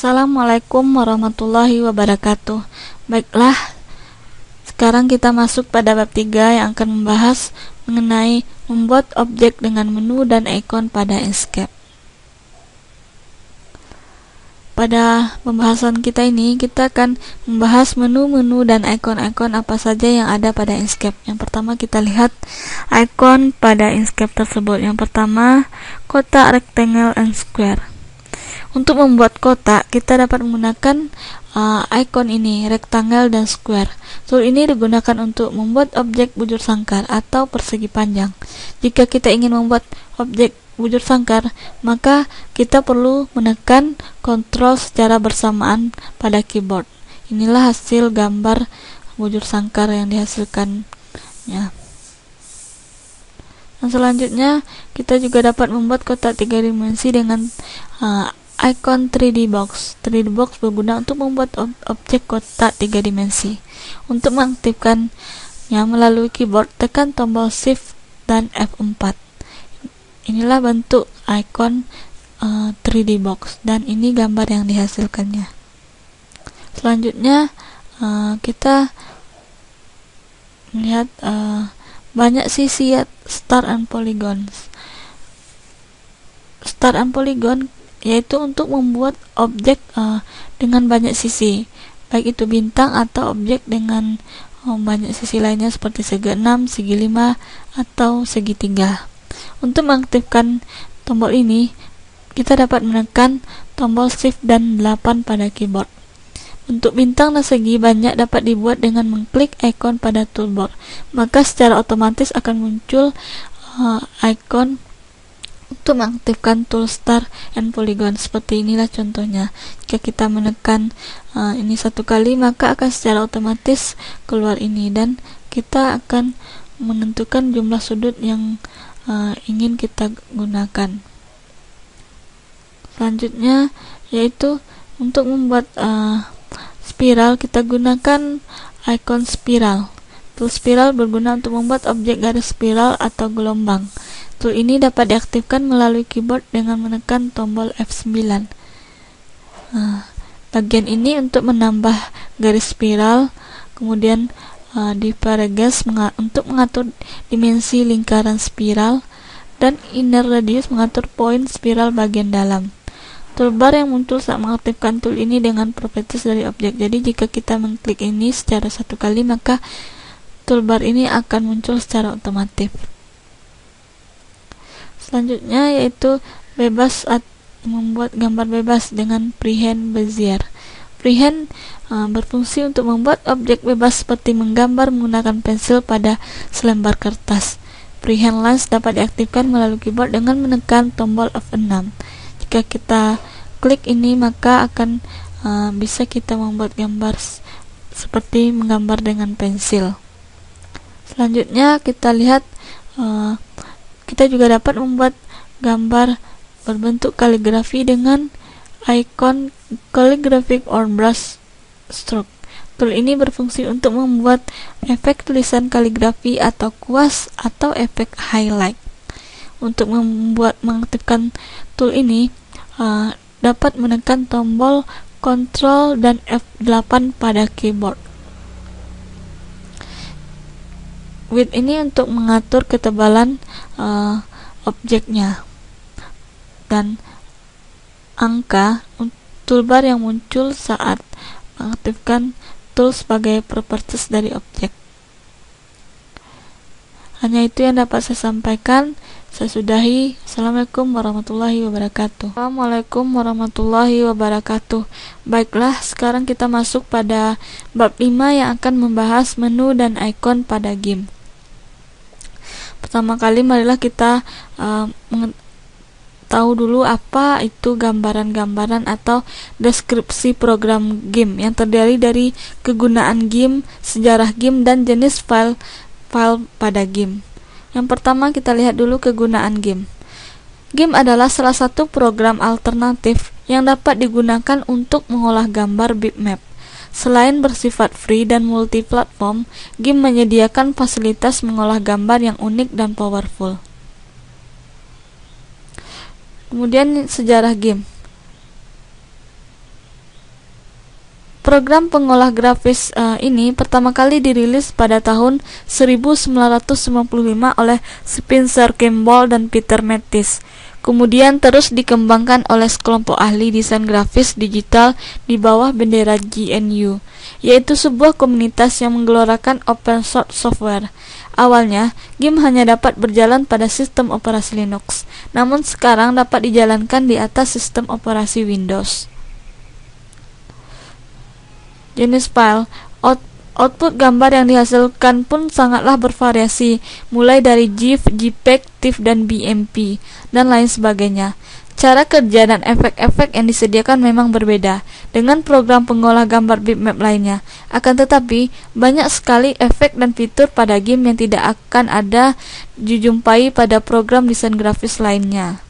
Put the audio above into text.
Assalamualaikum warahmatullahi wabarakatuh. Baiklah, sekarang kita masuk pada bab 3 yang akan membahas mengenai membuat objek dengan menu dan ikon pada Inkscape. Pada pembahasan kita ini, kita akan membahas menu-menu dan ikon-ikon apa saja yang ada pada Inkscape. Yang pertama kita lihat ikon pada Inkscape tersebut. Yang pertama, kotak, rectangle, and square. Untuk membuat kotak, kita dapat menggunakan ikon ini, rectangle dan square. Tool ini digunakan untuk membuat objek bujur sangkar atau persegi panjang. Jika kita ingin membuat objek bujur sangkar, maka kita perlu menekan Ctrl secara bersamaan pada keyboard. Inilah hasil gambar bujur sangkar yang dihasilkannya. Dan selanjutnya, kita juga dapat membuat kotak 3 dimensi dengan ikon 3D Box. 3D Box berguna untuk membuat objek kotak 3 dimensi. Untuk mengaktifkannya melalui keyboard, tekan tombol Shift dan F4. Inilah bentuk ikon 3D Box, dan ini gambar yang dihasilkannya. Selanjutnya, kita melihat banyak sisi Start and Polygons. Start and Polygon yaitu untuk membuat objek dengan banyak sisi, baik itu bintang atau objek dengan banyak sisi lainnya seperti segi 6, segi 5, atau segitiga. Untuk mengaktifkan tombol ini, kita dapat menekan tombol Shift dan 8 pada keyboard. Untuk bintang dan segi banyak dapat dibuat dengan mengklik ikon pada toolbar, maka secara otomatis akan muncul ikon untuk mengaktifkan tool Start and Polygon. Seperti inilah contohnya. Jika kita menekan ini satu kali, maka akan secara otomatis keluar ini, dan kita akan menentukan jumlah sudut yang ingin kita gunakan. Selanjutnya yaitu untuk membuat spiral, kita gunakan ikon spiral. Tool spiral berguna untuk membuat objek garis spiral atau gelombang. Tool ini dapat diaktifkan melalui keyboard dengan menekan tombol F9. Bagian ini untuk menambah garis spiral, kemudian di paragraph untuk mengatur dimensi lingkaran spiral, dan inner radius mengatur poin spiral bagian dalam. Toolbar yang muncul saat mengaktifkan tool ini dengan properties dari objek. Jadi jika kita mengklik ini secara satu kali, maka toolbar ini akan muncul secara otomatis. Selanjutnya yaitu membuat gambar bebas dengan Freehand Bezier. Freehand berfungsi untuk membuat objek bebas seperti menggambar menggunakan pensil pada selembar kertas. Freehand Lines dapat diaktifkan melalui keyboard dengan menekan tombol F6. Jika kita klik ini, maka akan bisa kita membuat gambar seperti menggambar dengan pensil. Selanjutnya kita lihat kita juga dapat membuat gambar berbentuk kaligrafi dengan ikon Calligraphic or Brush Stroke. Tool ini berfungsi untuk membuat efek tulisan kaligrafi atau kuas atau efek highlight. Untuk mengaktifkan tool ini, dapat menekan tombol Ctrl dan F8 pada keyboard. Width ini untuk mengatur ketebalan objeknya, dan angka toolbar yang muncul saat mengaktifkan tool sebagai properties dari objek. Hanya itu yang dapat saya sampaikan. Saya sudahi. Assalamualaikum warahmatullahi wabarakatuh. Assalamualaikum warahmatullahi wabarakatuh. Baiklah, sekarang kita masuk pada bab 5 yang akan membahas menu dan ikon pada game. Pertama kali marilah kita tahu dulu apa itu gambaran-gambaran atau deskripsi program game yang terdiri dari kegunaan game, sejarah game, dan jenis file pada game. Yang pertama kita lihat dulu kegunaan game. Game adalah salah satu program alternatif yang dapat digunakan untuk mengolah gambar bitmap. Selain bersifat free dan multi-platform, game menyediakan fasilitas mengolah gambar yang unik dan powerful. Kemudian sejarah game. Program pengolah grafis ini pertama kali dirilis pada tahun 1995 oleh Spencer Kimball dan Peter Mattis. Kemudian terus dikembangkan oleh sekelompok ahli desain grafis digital di bawah bendera GNU, yaitu sebuah komunitas yang menggelorakan open source software. Awalnya, game hanya dapat berjalan pada sistem operasi Linux, namun sekarang dapat dijalankan di atas sistem operasi Windows. Jenis file, output gambar yang dihasilkan pun sangatlah bervariasi, mulai dari GIF, JPEG, TIFF, dan BMP, dan lain sebagainya. Cara kerja dan efek-efek yang disediakan memang berbeda dengan program pengolah gambar bitmap lainnya. Akan tetapi, banyak sekali efek dan fitur pada game yang tidak akan ada dijumpai pada program desain grafis lainnya.